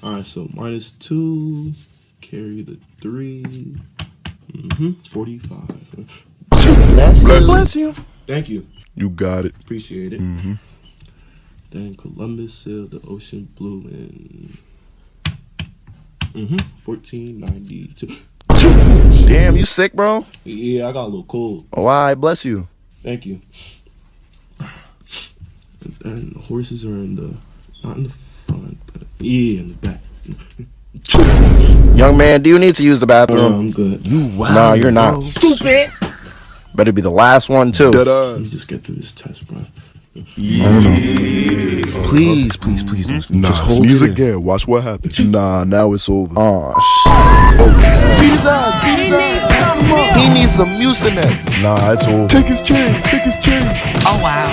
Alright, so -2, carry the 3. 45. Bless you. Thank you. You got it. Appreciate it. Then Columbus sailed the ocean blue in 1492. Damn, you sick, bro? Yeah, I got a little cold. Oh, I bless you. Thank you. And then the horses are not in the front, but yeah, in the back. Young man, do you need to use the bathroom? I'm good. You wow. No, you're not. Stupid. Better be the last one, too. Let me just get through this test, bro. Please don't. Nah, just hold sneeze it again. Watch what happens. Nah, now it's over. Oh, shit. Beat his ass. Come on. He needs some Mucinex. Nah, it's over. Take his chain. Oh, wow.